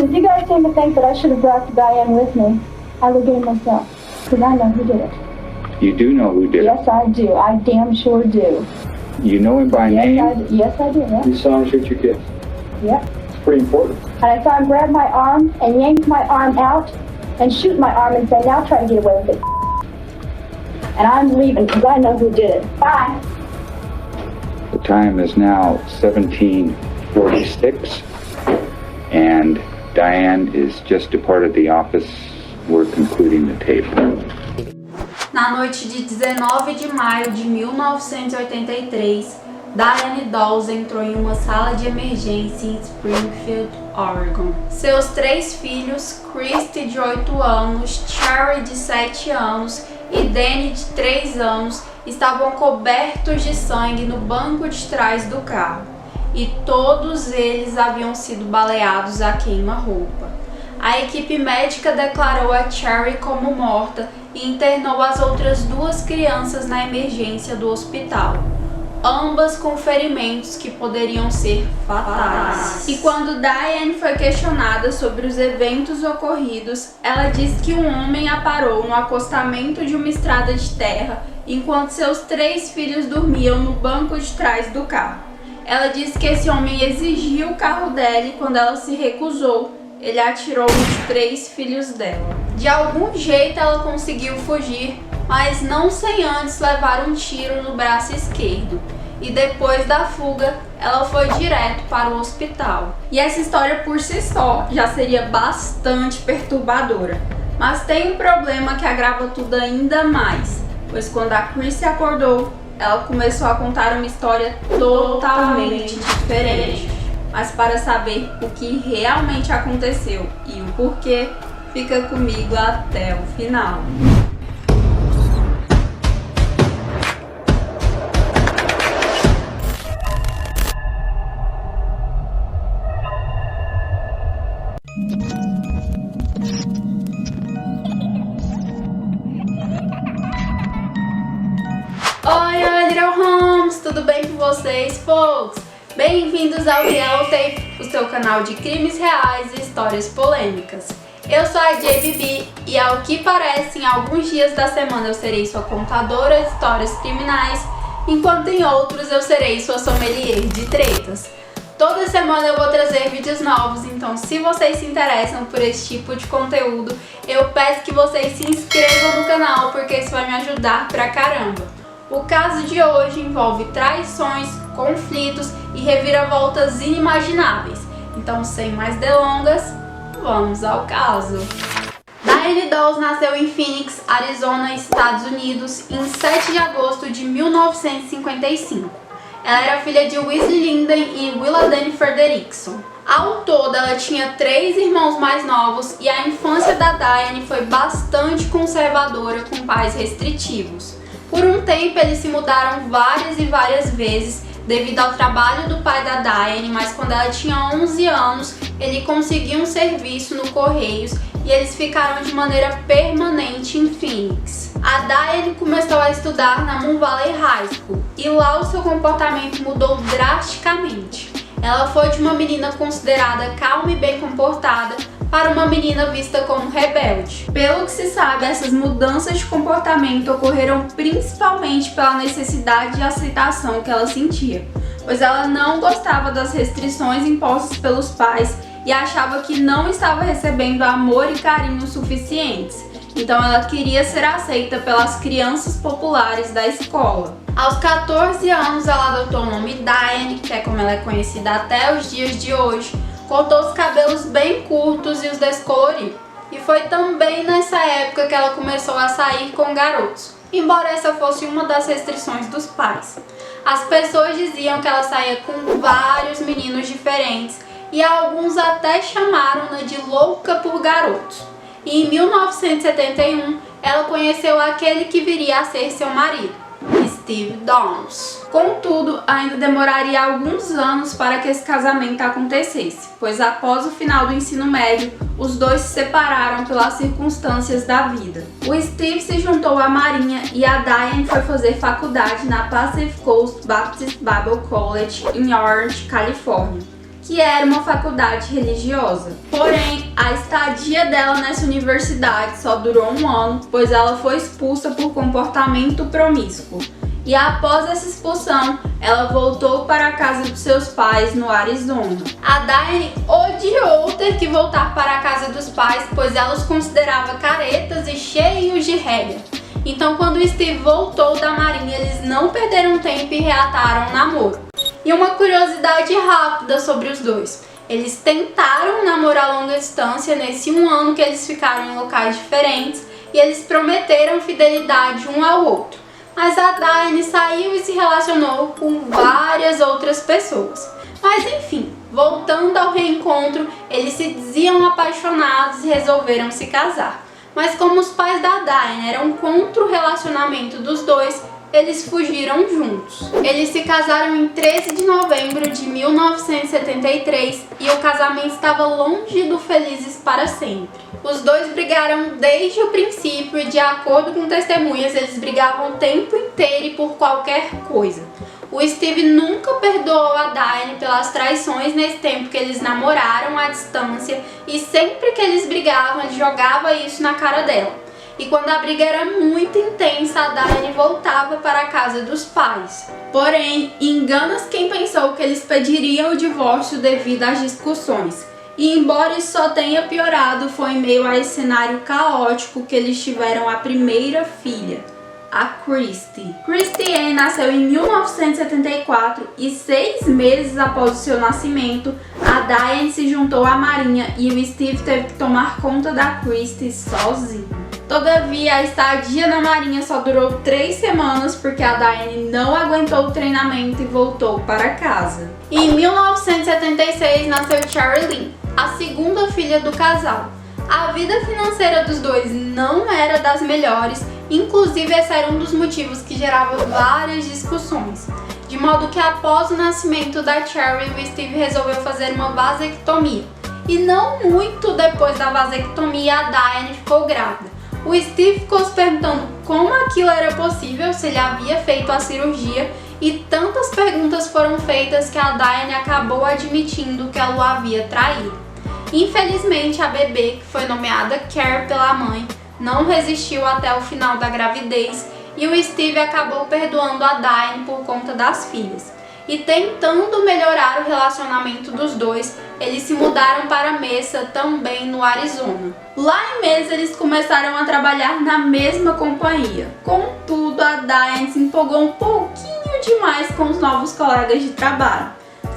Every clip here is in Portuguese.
If you guys seem to think that I should have brought Diane with me, I will get it myself, because I know who did it. You do know who did Yes, I do. I damn sure do. it. You know him by name? Yes, I do. Yeah. You saw him shoot your kid. Yeah. It's pretty important. And I saw him grab my arm and yank my arm out and shoot my arm and say, now try to get away with it. And I'm leaving because I know who did it. Bye. The time is now 17:46, and Diane is just departed the office. We're concluding the tape. Na noite de 19 de maio de 1983, Diane Dawes entrou em uma sala de emergência em Springfield, Oregon. Seus 3 filhos, Christy, de 8 anos, Cherry, de 7 anos e Danny, de 3 anos, estavam cobertos de sangue no banco de trás do carro, e todos eles haviam sido baleados a queima-roupa. A equipe médica declarou a Cherry como morta e internou as outras 2 crianças na emergência do hospital, ambas com ferimentos que poderiam ser fatais. E quando Diane foi questionada sobre os eventos ocorridos, ela disse que um homem a parou no acostamento de uma estrada de terra enquanto seus 3 filhos dormiam no banco de trás do carro. Ela disse que esse homem exigiu o carro dela e quando ela se recusou, ele atirou nos 3 filhos dela. De algum jeito ela conseguiu fugir, mas não sem antes levar um tiro no braço esquerdo. E depois da fuga, ela foi direto para o hospital. E essa história por si só já seria bastante perturbadora. Mas tem um problema que agrava tudo ainda mais, pois quando a Chrissy acordou, ela começou a contar uma história totalmente diferente. Mas para saber o que realmente aconteceu e o porquê, fica comigo até o final. Oi, Little Homes! Tudo bem com vocês, folks? Bem-vindos ao Real Tape, o seu canal de crimes reais e histórias polêmicas. Eu sou a JBB e, ao que parece, em alguns dias da semana eu serei sua contadora de histórias criminais, enquanto em outros eu serei sua sommelier de tretas. Toda semana eu vou trazer vídeos novos, então se vocês se interessam por esse tipo de conteúdo, eu peço que vocês se inscrevam no canal, porque isso vai me ajudar pra caramba. O caso de hoje envolve traições, conflitos e reviravoltas inimagináveis. Então, sem mais delongas, vamos ao caso. Diane Dawes nasceu em Phoenix, Arizona, Estados Unidos, em 7 de agosto de 1955. Ela era filha de Wesley Linden e Willa Danny Frederickson. Ao todo, ela tinha 3 irmãos mais novos e a infância da Diane foi bastante conservadora, com pais restritivos. Por um tempo, eles se mudaram várias e várias vezes devido ao trabalho do pai da Diane, mas quando ela tinha 11 anos, ele conseguiu um serviço no Correios e eles ficaram de maneira permanente em Phoenix. A Diane começou a estudar na Moon Valley High School e lá o seu comportamento mudou drasticamente. Ela foi de uma menina considerada calma e bem comportada para uma menina vista como rebelde. Pelo que se sabe, essas mudanças de comportamento ocorreram principalmente pela necessidade de aceitação que ela sentia, pois ela não gostava das restrições impostas pelos pais e achava que não estava recebendo amor e carinho suficientes. Então ela queria ser aceita pelas crianças populares da escola. Aos 14 anos ela adotou o nome Diane, que é como ela é conhecida até os dias de hoje, cortou os cabelos bem curtos e os descoloriu. E foi também nessa época que ela começou a sair com garotos, embora essa fosse uma das restrições dos pais. As pessoas diziam que ela saía com vários meninos diferentes e alguns até chamaram-na de louca por garotos. E em 1971, ela conheceu aquele que viria a ser seu marido, Steve Dawes. Contudo, ainda demoraria alguns anos para que esse casamento acontecesse, pois após o final do ensino médio, os dois se separaram pelas circunstâncias da vida. O Steve se juntou à Marinha e a Diane foi fazer faculdade na Pacific Coast Baptist Bible College em Orange, Califórnia. que era uma faculdade religiosa. Porém, a estadia dela nessa universidade só durou 1 ano, pois ela foi expulsa por comportamento promíscuo. E após essa expulsão, ela voltou para a casa dos seus pais no Arizona. A Diane odiou ter que voltar para a casa dos pais, pois ela os considerava caretas e cheios de regra. Então, quando o Steve voltou da marinha, eles não perderam tempo e reataram o namoro. E uma curiosidade rápida sobre os dois. Eles tentaram namorar a longa distância nesse 1 ano que eles ficaram em locais diferentes e eles prometeram fidelidade um ao outro. Mas a Diane saiu e se relacionou com várias outras pessoas. Mas enfim, voltando ao reencontro, eles se diziam apaixonados e resolveram se casar. Mas como os pais da Diane eram contra o relacionamento dos dois, eles fugiram juntos. Eles se casaram em 13 de novembro de 1973 e o casamento estava longe do felizes para sempre. Os dois brigaram desde o princípio e, de acordo com testemunhas, eles brigavam o tempo inteiro e por qualquer coisa. O Steve nunca perdoou a Diane pelas traições nesse tempo que eles namoraram à distância e sempre que eles brigavam, ele jogava isso na cara dela. E quando a briga era muito intensa, a Diane voltava para a casa dos pais. Porém, engana-se quem pensou que eles pediriam o divórcio devido às discussões. E embora isso só tenha piorado, foi em meio a esse cenário caótico que eles tiveram a primeira filha, a Christy. Christy Ann nasceu em 1974 e 6 meses após o seu nascimento, a Diane se juntou à marinha e o Steve teve que tomar conta da Christy sozinho. Todavia, a estadia na marinha só durou 3 semanas porque a Diane não aguentou o treinamento e voltou para casa. E em 1976 nasceu Cherry Lynn, a segunda filha do casal. A vida financeira dos dois não era das melhores, inclusive esse era um dos motivos que gerava várias discussões. De modo que após o nascimento da Cherry, o Steve resolveu fazer uma vasectomia. E não muito depois da vasectomia, a Diane ficou grávida. O Steve ficou se perguntando como aquilo era possível, se ele havia feito a cirurgia, e tantas perguntas foram feitas que a Diane acabou admitindo que ela o havia traído. Infelizmente, a bebê, que foi nomeada Carrie pela mãe, não resistiu até o final da gravidez e o Steve acabou perdoando a Diane por conta das filhas. E tentando melhorar o relacionamento dos dois, eles se mudaram para Mesa, também no Arizona. Lá em Mesa, eles começaram a trabalhar na mesma companhia. Contudo, a Diane se empolgou um pouquinho demais com os novos colegas de trabalho,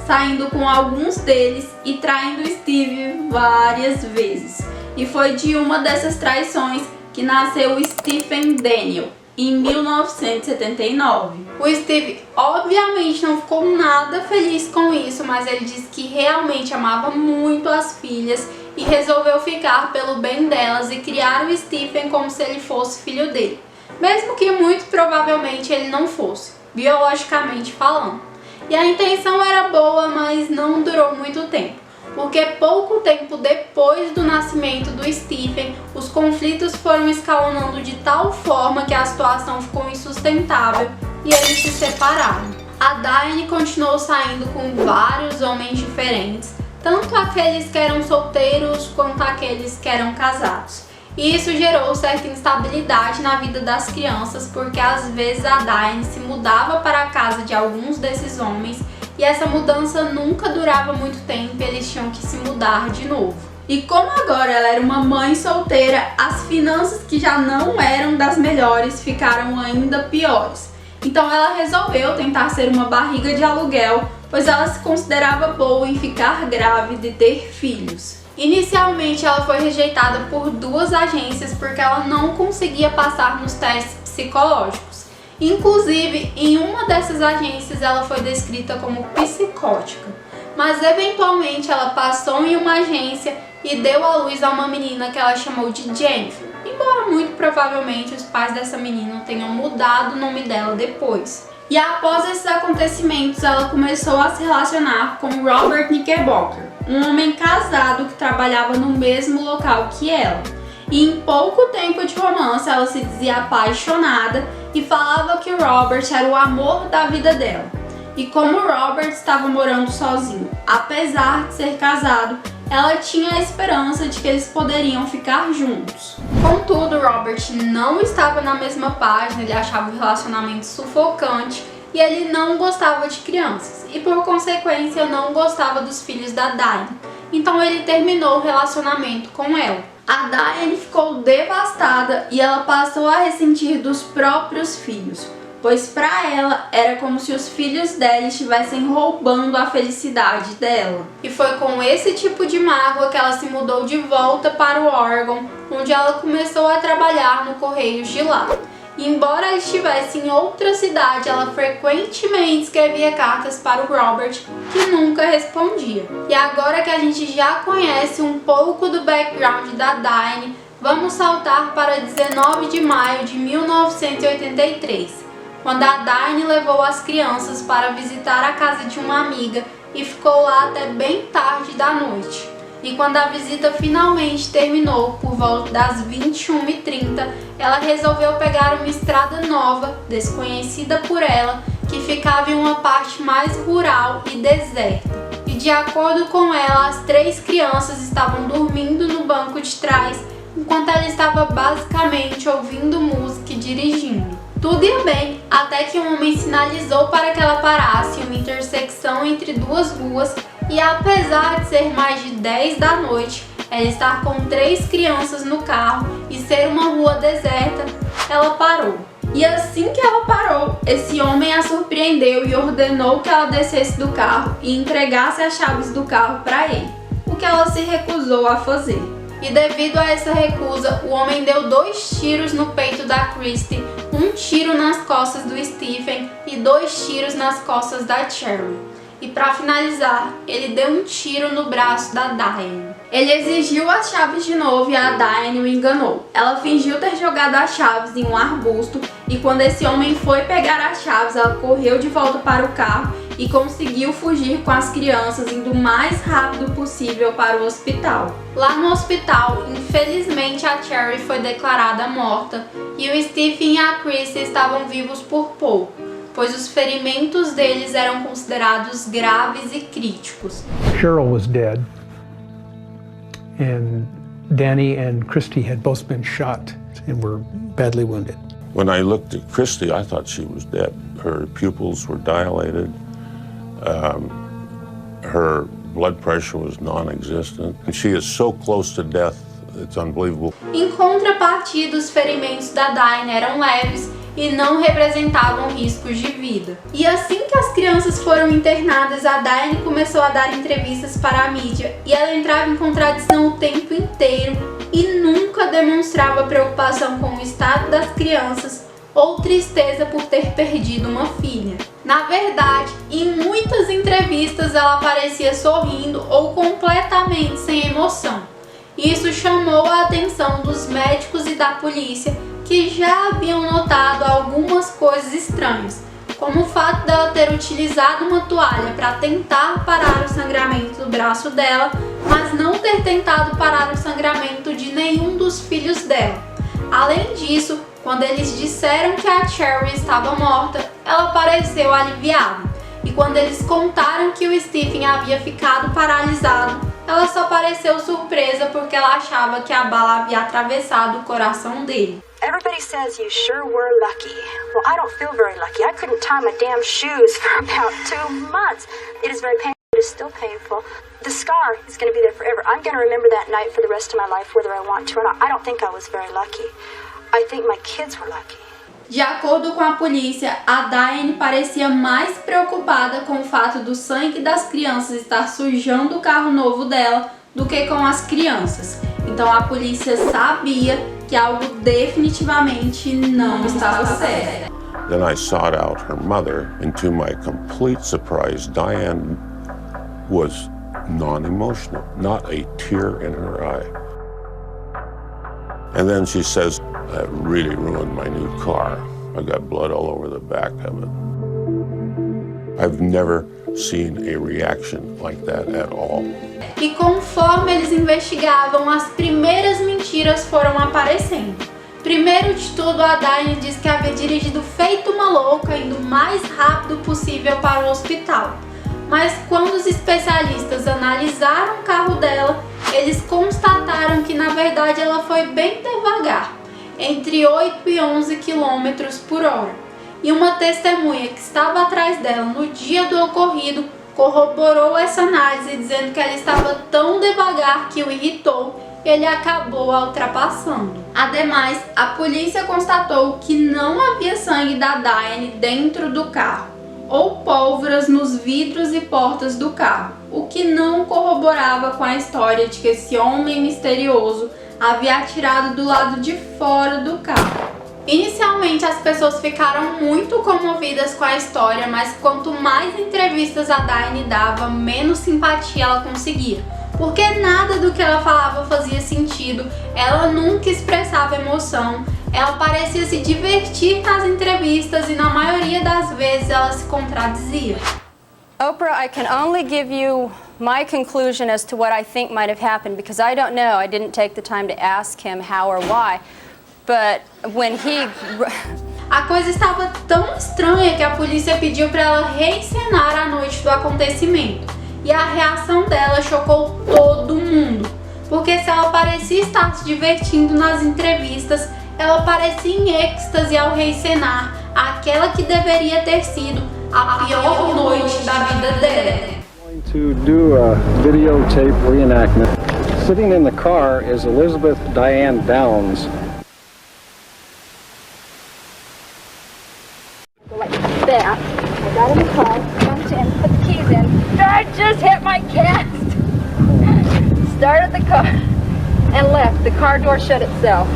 saindo com alguns deles e traindo Steve várias vezes. E foi de uma dessas traições que nasceu o Stephen Daniel, em 1979. O Steve obviamente não ficou nada feliz com isso, mas ele disse que realmente amava muito as filhas e resolveu ficar pelo bem delas e criar o Stephen como se ele fosse filho dele, mesmo que muito provavelmente ele não fosse, biologicamente falando. E a intenção era boa, mas não durou muito tempo, porque pouco tempo depois do nascimento do Stephen, os conflitos foram escalonando de tal forma que a situação ficou insustentável e eles se separaram. A Diane continuou saindo com vários homens diferentes, tanto aqueles que eram solteiros quanto aqueles que eram casados. E isso gerou certa instabilidade na vida das crianças, porque às vezes a Diane se mudava para a casa de alguns desses homens e essa mudança nunca durava muito tempo e eles tinham que se mudar de novo. E como agora ela era uma mãe solteira, as finanças que já não eram das melhores ficaram ainda piores. Então ela resolveu tentar ser uma barriga de aluguel, pois ela se considerava boa em ficar grávida e ter filhos. Inicialmente ela foi rejeitada por 2 agências porque ela não conseguia passar nos testes psicológicos. Inclusive, em uma dessas agências ela foi descrita como psicótica. Mas eventualmente ela passou em uma agência e deu à luz a uma menina que ela chamou de Jennifer. Embora muito provavelmente os pais dessa menina tenham mudado o nome dela depois. E após esses acontecimentos, ela começou a se relacionar com Robert Knickerbocker, um homem casado que trabalhava no mesmo local que ela. E em pouco tempo de romance, ela se dizia apaixonada e falava que Robert era o amor da vida dela. E como Robert estava morando sozinho, apesar de ser casado, ela tinha a esperança de que eles poderiam ficar juntos. Contudo, Robert não estava na mesma página, ele achava o relacionamento sufocante e ele não gostava de crianças e, por consequência, não gostava dos filhos da Diane. Então ele terminou o relacionamento com ela. A Diane ficou devastada e ela passou a ressentir dos próprios filhos, pois para ela era como se os filhos dela estivessem roubando a felicidade dela. E foi com esse tipo de mágoa que ela se mudou de volta para o Oregon, onde ela começou a trabalhar no Correios de lá. E embora ela estivesse em outra cidade, ela frequentemente escrevia cartas para o Robert, que nunca respondia. E agora que a gente já conhece um pouco do background da Diane, vamos saltar para 19 de maio de 1983, quando a Diane levou as crianças para visitar a casa de uma amiga e ficou lá até bem tarde da noite. E quando a visita finalmente terminou, por volta das 21h30, ela resolveu pegar uma estrada nova, desconhecida por ela, que ficava em uma parte mais rural e deserta. E de acordo com ela, as 3 crianças estavam dormindo no banco de trás, enquanto ela estava basicamente ouvindo música e dirigindo. Tudo ia bem, até que um homem sinalizou para que ela parasse em uma intersecção entre 2 ruas e, apesar de ser mais de 10 da noite, ela estar com 3 crianças no carro e ser uma rua deserta, ela parou. E assim que ela parou, esse homem a surpreendeu e ordenou que ela descesse do carro e entregasse as chaves do carro para ele, o que ela se recusou a fazer. E devido a essa recusa, o homem deu 2 tiros no peito da Christy, 1 tiro nas costas do Stephen e 2 tiros nas costas da Cherry. E para finalizar, ele deu um tiro no braço da Diane. Ele exigiu as chaves de novo e a Diane o enganou. Ela fingiu ter jogado as chaves em um arbusto e quando esse homem foi pegar as chaves, ela correu de volta para o carro e conseguiu fugir com as crianças, indo o mais rápido possível para o hospital. Lá no hospital, infelizmente a Cherry foi declarada morta e o Stephen e a Chrissy estavam vivos por pouco, pois os ferimentos deles eram considerados graves e críticos. Cheryl was dead, and Danny and Christy had both been shot and were badly wounded. When I looked at Christy, I thought she was dead. Her pupils were dilated, her blood pressure was non-existent, and she is so close to death, it's unbelievable. Em contrapartida, os ferimentos da Diane eram leves e não representavam riscos de vida. E assim que as crianças foram internadas, a Diane começou a dar entrevistas para a mídia e ela entrava em contradição o tempo inteiro e nunca demonstrava preocupação com o estado das crianças ou tristeza por ter perdido uma filha. Na verdade, em muitas entrevistas ela parecia sorrindo ou completamente sem emoção. Isso chamou a atenção dos médicos e da polícia, que já haviam notado algumas coisas estranhas, como o fato dela ter utilizado uma toalha para tentar parar o sangramento do braço dela, mas não ter tentado parar o sangramento de nenhum dos filhos dela. Além disso, quando eles disseram que a Cherry estava morta, ela pareceu aliviada. E quando eles contaram que o Stephen havia ficado paralisado, ela só pareceu surpresa porque ela achava que a bala havia atravessado o coração dele. Everybody says you sure were lucky. Well, I don't feel very lucky. I couldn't tie my damn shoes for about 2 months. It is very painful. It is still painful. The scar is going to be there forever. I'm going to remember that night for the rest of my life, whether I want to or not. I don't think I was very lucky. I think my kids were lucky. De acordo com a polícia, a Diane parecia mais preocupada com o fato do sangue das crianças estar sujando o carro novo dela do que com as crianças. Então a polícia sabia que algo definitivamente não estava certo. Then I sought out her mother, and to my complete surprise, Diane was non-emotional, not a tear in her eye. And then she says, "That really ruined my new car. I got blood all over the back of it." I've never seen a reaction like that at all. E conforme eles investigavam, as primeiras mentiras foram aparecendo. Primeiro de tudo, a Diane disse que havia dirigido feito uma louca, indo o mais rápido possível para o hospital. Mas quando os especialistas analisaram o carro dela, eles constataram que na verdade ela foi bem devagar, entre 8 e 11 km por hora. E uma testemunha que estava atrás dela no dia do ocorrido corroborou essa análise, dizendo que ela estava tão devagar que o irritou e ele acabou a ultrapassando. Ademais, a polícia constatou que não havia sangue da Diane dentro do carro, ou pólvoras nos vidros e portas do carro, o que não corroborava com a história de que esse homem misterioso havia atirado do lado de fora do carro. Inicialmente as pessoas ficaram muito comovidas com a história, mas quanto mais entrevistas a Diane dava, menos simpatia ela conseguia, porque nada do que ela falava fazia sentido, ela nunca expressava emoção, ela parecia se divertir nas entrevistas e na maioria das vezes ela se contradizia. Oprah, I can only give you my conclusion as to what I think might have happened, because I don't know. I didn't take the time to ask him how or why. But when he... A coisa estava tão estranha que a polícia pediu para ela reencenar a noite do acontecimento. E a reação dela chocou todo mundo. Porque se ela parecia estar se divertindo nas entrevistas, ela parecia em êxtase ao reencenar aquela que deveria ter sido a pior noite da vida dela. To do a videotape reenactment. Sitting in the car is Elizabeth Diane Downs. Like that. I got in the car, jumped in, put the keys in. I just hit my cast. Started the car and left. The car door shut itself.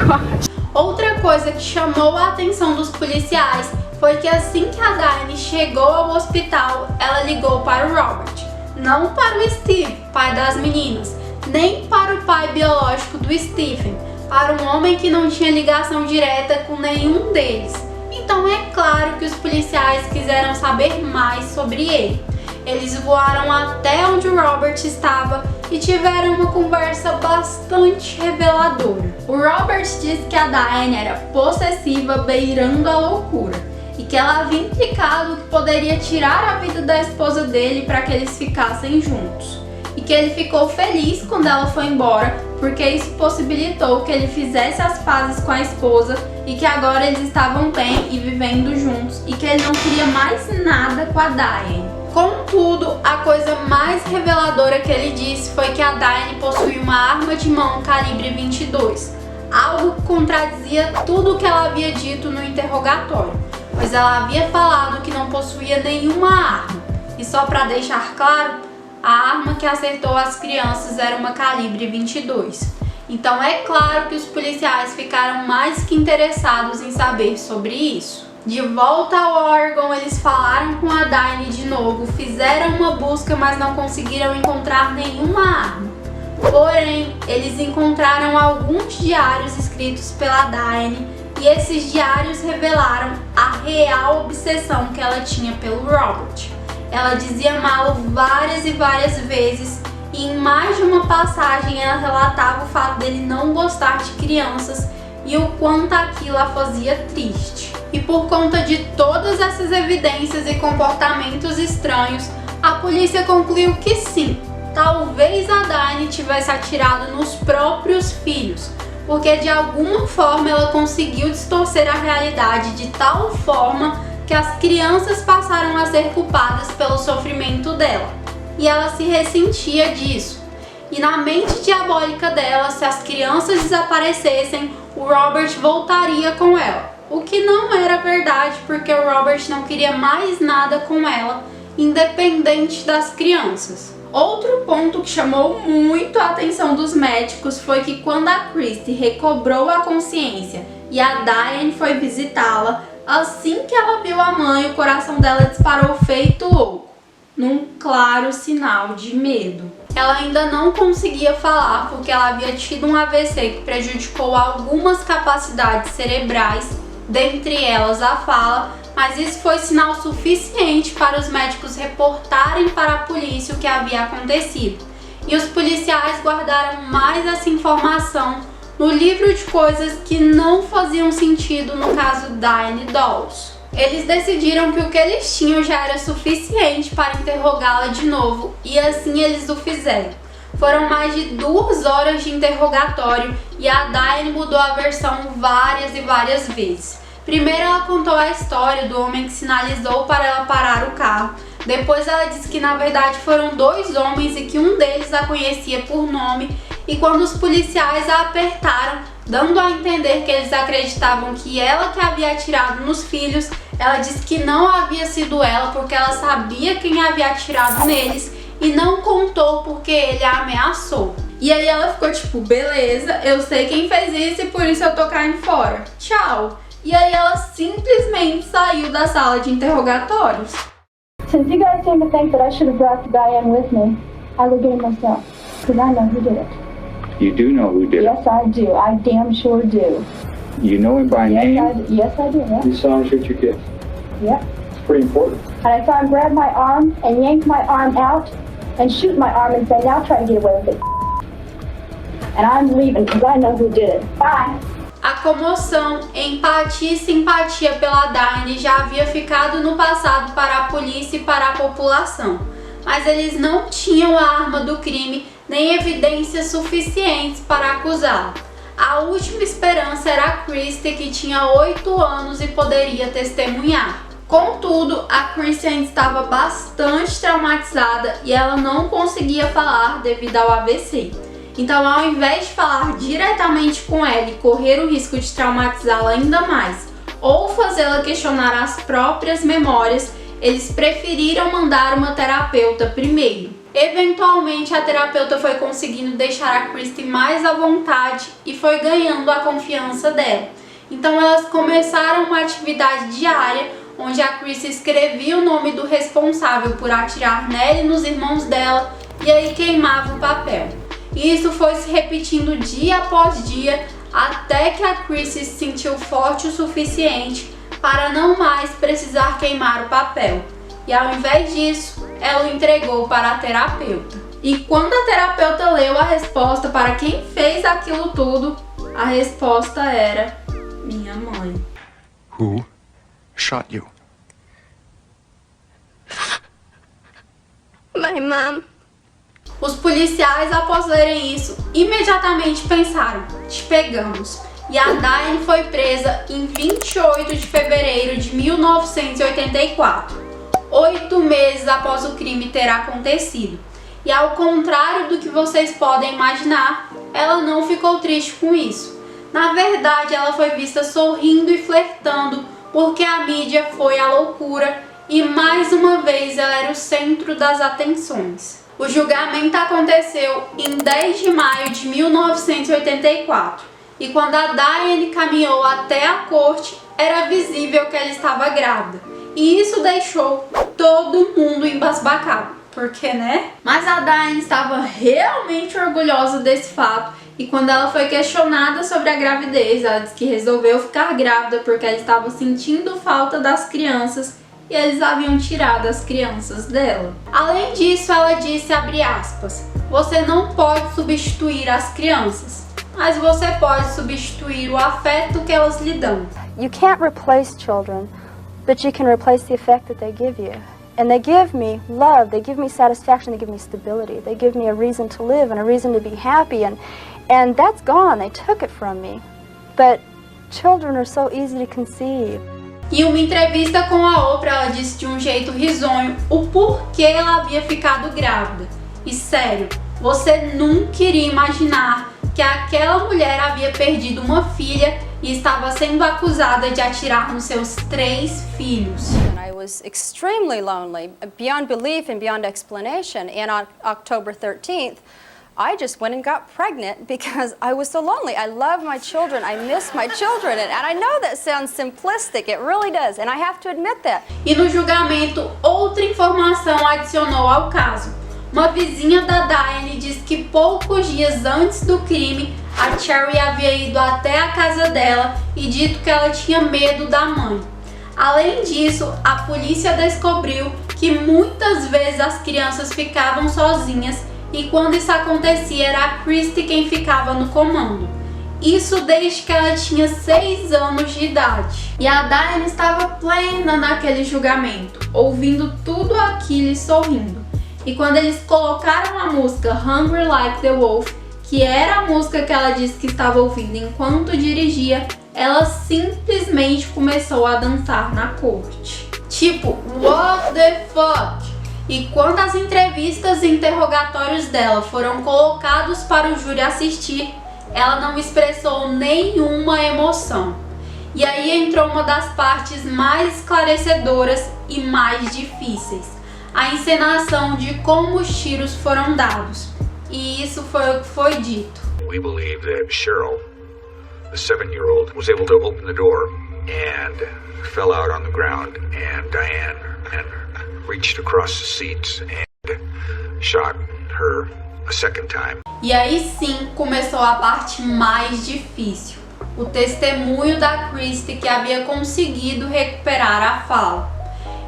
Gosh. Outra coisa que chamou a atenção dos policiais foi que assim que a Diane chegou ao hospital, ela ligou para o Robert, não para o Steve, pai das meninas, nem para o pai biológico do Stephen, para um homem que não tinha ligação direta com nenhum deles. Então é claro que os policiais quiseram saber mais sobre ele. Eles voaram até onde o Robert estava e tiveram uma conversa bastante reveladora. O Robert disse que a Diane era possessiva, beirando a loucura, e que ela havia implicado que poderia tirar a vida da esposa dele para que eles ficassem juntos. E que ele ficou feliz quando ela foi embora, porque isso possibilitou que ele fizesse as pazes com a esposa e que agora eles estavam bem e vivendo juntos e que ele não queria mais nada com a Diane. Contudo, a coisa mais reveladora que ele disse foi que a Diane possuía uma arma de mão calibre 22, algo que contradizia tudo o que ela havia dito no interrogatório, pois ela havia falado que não possuía nenhuma arma. E só para deixar claro, a arma que acertou as crianças era uma calibre 22. Então é claro que os policiais ficaram mais que interessados em saber sobre isso. De volta ao Oregon, eles falaram com a Diane de novo, fizeram uma busca, mas não conseguiram encontrar nenhuma arma. Porém, eles encontraram alguns diários escritos pela Diane e esses diários revelaram a real obsessão que ela tinha pelo Robert. Ela dizia amá-lo várias e várias vezes e em mais de uma passagem ela relatava o fato dele não gostar de crianças e o quanto aquilo a fazia triste. E por conta de todas essas evidências e comportamentos estranhos, a polícia concluiu que sim, talvez a Diane tivesse atirado nos próprios filhos, porque de alguma forma ela conseguiu distorcer a realidade de tal forma que as crianças passaram a ser culpadas pelo sofrimento dela, e ela se ressentia disso. E na mente diabólica dela, se as crianças desaparecessem, o Robert voltaria com ela, o que não era verdade, porque o Robert não queria mais nada com ela, independente das crianças. Outro ponto que chamou muito a atenção dos médicos foi que quando a Christy recobrou a consciência e a Diane foi visitá-la, assim que ela viu a mãe, o coração dela disparou feito louco, num claro sinal de medo. Ela ainda não conseguia falar porque ela havia tido um AVC que prejudicou algumas capacidades cerebrais, dentre elas a fala, mas isso foi sinal suficiente para os médicos reportarem para a polícia o que havia acontecido. E os policiais guardaram mais essa informação no livro de coisas que não faziam sentido no caso Diane Dawes. Eles decidiram que o que eles tinham já era suficiente para interrogá-la de novo, e assim eles o fizeram. Foram mais de 2 horas de interrogatório e a Diane mudou a versão várias e várias vezes. Primeiro ela contou a história do homem que sinalizou para ela parar o carro. Depois ela disse que na verdade foram 2 homens e que um deles a conhecia por nome, e quando os policiais a apertaram, dando a entender que eles acreditavam que ela que havia atirado nos filhos, ela disse que não havia sido ela porque ela sabia quem havia atirado neles e não contou porque ele a ameaçou. E aí ela ficou tipo, beleza, eu sei quem fez isso e por isso eu tô caindo fora. Tchau. E aí ela simplesmente saiu da sala de interrogatórios. Since you guys seem to think that I should have brought Diane with me, I will get it myself, because I know who did it. You do know who did it. Yes, I do. I damn sure do. You know him by name? Yes, I do. Yeah. You saw him shoot your kid. Yep. It's pretty important. And I saw him grab my arm and yank my arm out and shoot my arm and say, now try to get away with it. And I'm leaving because I know who did it. Bye. A comoção, empatia e simpatia pela Diane já havia ficado no passado para a polícia e para a população, mas eles não tinham a arma do crime nem evidências suficientes para acusá-la. A última esperança era a Christy, que tinha 8 anos e poderia testemunhar. Contudo, a Christy ainda estava bastante traumatizada e ela não conseguia falar devido ao AVC. Então, ao invés de falar diretamente com ela e correr o risco de traumatizá-la ainda mais, ou fazê-la questionar as próprias memórias, eles preferiram mandar uma terapeuta primeiro. Eventualmente, a terapeuta foi conseguindo deixar a Christy mais à vontade e foi ganhando a confiança dela. Então, elas começaram uma atividade diária onde a Christy escrevia o nome do responsável por atirar nela e nos irmãos dela e aí queimava o papel. E isso foi se repetindo dia após dia até que a Christy se sentiu forte o suficiente para não mais precisar queimar o papel. E ao invés disso, ela o entregou para a terapeuta. E quando a terapeuta leu a resposta para quem fez aquilo tudo, a resposta era minha mãe. Who shot you? My mom. Os policiais, após lerem isso, imediatamente pensaram, te pegamos. E a Diane foi presa em 28 de fevereiro de 1984, 8 meses após o crime ter acontecido. E ao contrário do que vocês podem imaginar, ela não ficou triste com isso. Na verdade, ela foi vista sorrindo e flertando porque a mídia foi à loucura e mais uma vez ela era o centro das atenções. O julgamento aconteceu em 10 de maio de 1984 e quando a Diane caminhou até a corte, era visível que ela estava grávida. E isso deixou todo mundo embasbacado, porque né? Mas a Diane estava realmente orgulhosa desse fato e quando ela foi questionada sobre a gravidez, ela disse que resolveu ficar grávida porque ela estava sentindo falta das crianças e eles haviam tirado as crianças dela. Além disso, ela disse, abre aspas, você não pode substituir as crianças, mas você pode substituir o afeto que elas lhe dão. You can't replace children, but you can replace the effect that they give you. And they give me love, they give me satisfaction, they give me stability, they give me a reason to live and a reason to be happy, and that's gone, they took it from me. But children are so easy to conceive. Em uma entrevista com a Oprah, ela disse de um jeito risonho o porquê ela havia ficado grávida. E sério, você nunca iria imaginar que aquela mulher havia perdido uma filha e estava sendo acusada de atirar nos seus 3 filhos. I was extremely lonely, beyond belief and beyond explanation. And on October 13th, I just went and got pregnant because I was so lonely. I love my children, I miss my children, and I know that sounds simplistic, it really does, and I have to admit that. E no julgamento, outra informação adicionou ao caso. Uma vizinha da Diane disse que poucos dias antes do crime, a Cherry havia ido até a casa dela e dito que ela tinha medo da mãe. Além disso, a polícia descobriu que muitas vezes as crianças ficavam sozinhas e quando isso acontecia era a Christy quem ficava no comando. Isso desde que ela tinha 6 anos de idade. E a Diane estava plena naquele julgamento, ouvindo tudo aquilo e sorrindo. E quando eles colocaram a música Hungry Like the Wolf, que era a música que ela disse que estava ouvindo enquanto dirigia, ela simplesmente começou a dançar na corte. Tipo, what the fuck? E quando as entrevistas e interrogatórios dela foram colocados para o júri assistir, ela não expressou nenhuma emoção. E aí entrou uma das partes mais esclarecedoras e mais difíceis: a encenação de como os tiros foram dados. E isso foi o que foi dito. We believe that Cheryl, the 7-year-old, was able to open the door and fell out on the ground, and Diane reached across the seats and shot her a second time. E aí sim começou a parte mais difícil: o testemunho da Christy, que havia conseguido recuperar a fala.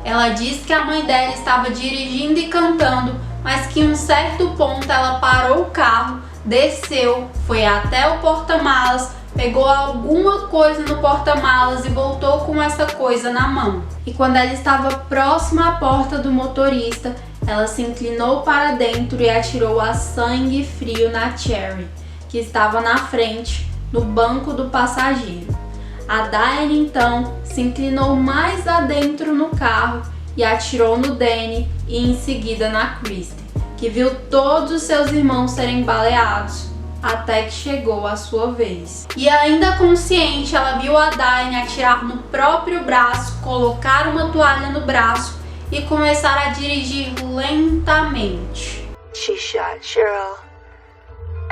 Ela disse que a mãe dela estava dirigindo e cantando, mas que em um certo ponto ela parou o carro, desceu, foi até o porta-malas, pegou alguma coisa no porta-malas e voltou com essa coisa na mão. E quando ela estava próxima à porta do motorista, ela se inclinou para dentro e atirou a sangue frio na Cherry, que estava na frente, no banco do passageiro. A Diane então se inclinou mais adentro no carro e atirou no Danny e em seguida na Christy, que viu todos os seus irmãos serem baleados, até que chegou a sua vez. E ainda consciente, ela viu a Diane atirar no próprio braço, colocar uma toalha no braço e começar a dirigir lentamente. She shot Cheryl,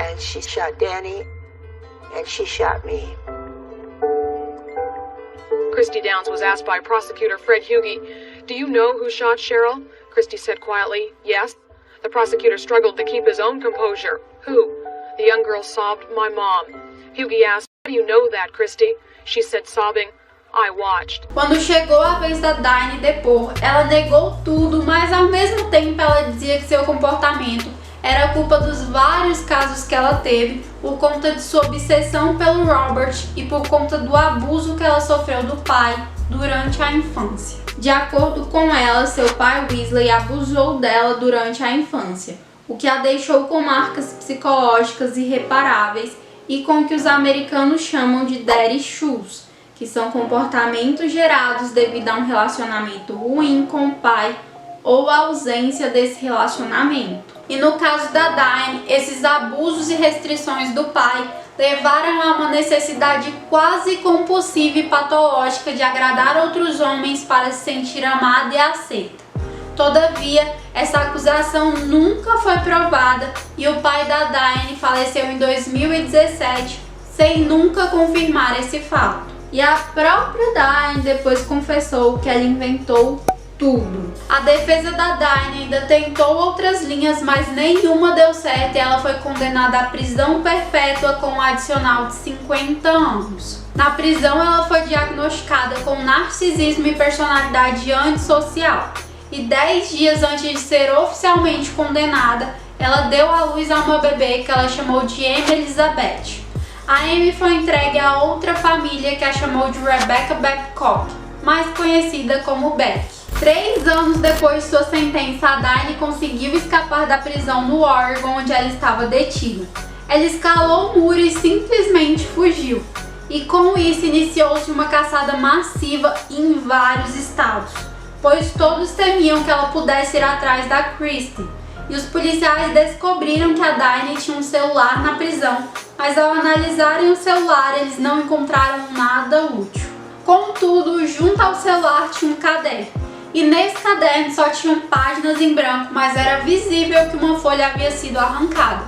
and she shot Danny, and she shot me. Christy Downs was asked by prosecutor Fred Hughey, "Do you know who shot Cheryl?" Christy said quietly, "Yes." The prosecutor struggled to keep his own composure. "Who?" The young girl sobbed, "My mom." Hughey asked, "How do you know that, Christy?" She said, sobbing, "I watched." Quando chegou a vez da Diane depor, ela negou tudo, mas ao mesmo tempo ela dizia que seu comportamento era culpa dos vários casos que ela teve, por conta de sua obsessão pelo Robert e por conta do abuso que ela sofreu do pai durante a infância. De acordo com ela, seu pai Weasley abusou dela durante a infância, o que a deixou com marcas psicológicas irreparáveis e com o que os americanos chamam de daddy issues, que são comportamentos gerados devido a um relacionamento ruim com o pai ou a ausência desse relacionamento. E no caso da Diane, esses abusos e restrições do pai levaram a uma necessidade quase compulsiva e patológica de agradar outros homens para se sentir amada e aceita. Todavia, essa acusação nunca foi provada e o pai da Diane faleceu em 2017 sem nunca confirmar esse fato. E a própria Diane depois confessou que ela inventou tudo. A defesa da Diane ainda tentou outras linhas, mas nenhuma deu certo e ela foi condenada à prisão perpétua com um adicional de 50 anos. Na prisão, ela foi diagnosticada com narcisismo e personalidade antissocial. E 10 dias antes de ser oficialmente condenada, ela deu à luz a uma bebê que ela chamou de Amy Elizabeth. A Amy foi entregue a outra família que a chamou de Rebecca Babcock, mais conhecida como Beck. 3 anos depois de sua sentença, a Diane conseguiu escapar da prisão no Oregon, onde ela estava detida. Ela escalou o muro e simplesmente fugiu. E com isso iniciou-se uma caçada massiva em vários estados, pois todos temiam que ela pudesse ir atrás da Christy. E os policiais descobriram que a Diane tinha um celular na prisão, mas ao analisarem o celular eles não encontraram nada útil. Contudo, junto ao celular tinha um caderno. E nesse caderno só tinham páginas em branco, mas era visível que uma folha havia sido arrancada.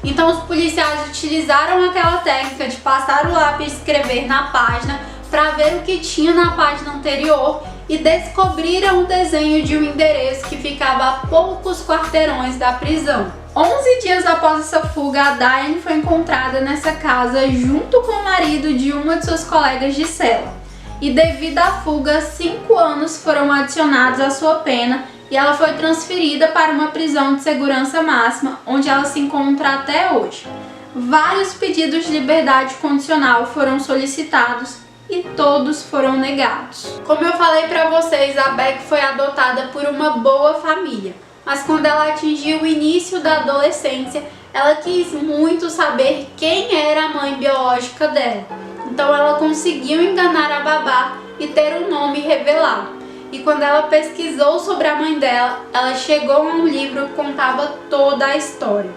Então os policiais utilizaram aquela técnica de passar o lápis e escrever na página para ver o que tinha na página anterior e descobriram o desenho de um endereço que ficava a poucos quarteirões da prisão. 11 dias após essa fuga, a Diane foi encontrada nessa casa junto com o marido de uma de suas colegas de cela. E devido à fuga, 5 anos foram adicionados à sua pena e ela foi transferida para uma prisão de segurança máxima, onde ela se encontra até hoje. vários pedidos de liberdade condicional foram solicitados e todos foram negados. Como eu falei pra vocês, a Beck foi adotada por uma boa família, mas quando ela atingiu o início da adolescência, ela quis muito saber quem era a mãe biológica dela. Então ela conseguiu enganar a babá e ter o nome revelado. E quando ela pesquisou sobre a mãe dela, ela chegou a um livro que contava toda a história.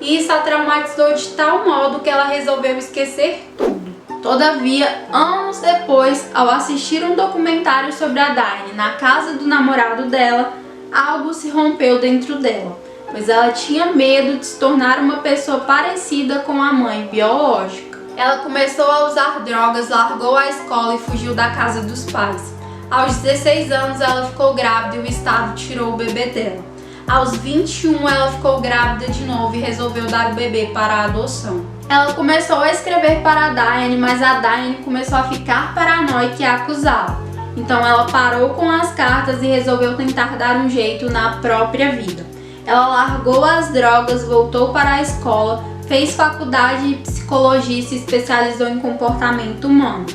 E isso a traumatizou de tal modo que ela resolveu esquecer tudo. Todavia, anos depois, ao assistir um documentário sobre a Diane na casa do namorado dela, algo se rompeu dentro dela, pois ela tinha medo de se tornar uma pessoa parecida com a mãe biológica. Ela começou a usar drogas, largou a escola e fugiu da casa dos pais. Aos 16 anos ela ficou grávida e o estado tirou o bebê dela. Aos 21 ela ficou grávida de novo e resolveu dar o bebê para a adoção. Ela começou a escrever para a Diane, mas a Diane começou a ficar paranoica e a acusá-la. Então ela parou com as cartas e resolveu tentar dar um jeito na própria vida. Ela largou as drogas, voltou para a escola, fez faculdade de psicologia e se especializou em comportamento humano.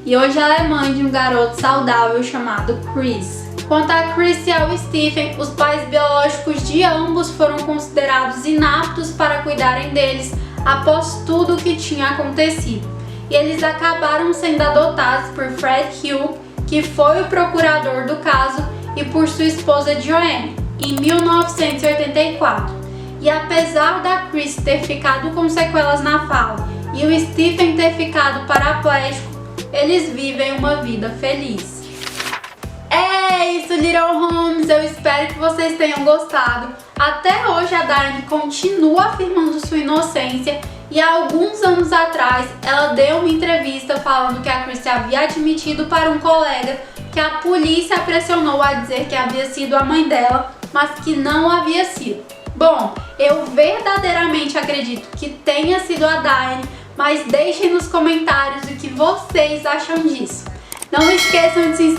E hoje ela é mãe de um garoto saudável chamado Chris. Quanto a Chris e ao Stephen, os pais biológicos de ambos foram considerados inaptos para cuidarem deles após tudo o que tinha acontecido. E eles acabaram sendo adotados por Fred Hugh, que foi o procurador do caso, e por sua esposa Joanne, em 1984. E apesar da Chris ter ficado com sequelas na fala e o Stephen ter ficado paraplégico, eles vivem uma vida feliz. É isso, Little Homes, eu espero que vocês tenham gostado. Até hoje a Diane continua afirmando sua inocência e há alguns anos atrás ela deu uma entrevista falando que a Chris havia admitido para um colega que a polícia a pressionou a dizer que havia sido a mãe dela, mas que não havia sido. Bom, eu verdadeiramente acredito que tenha sido a Diane, mas deixem nos comentários o que vocês acham disso. Não esqueçam de se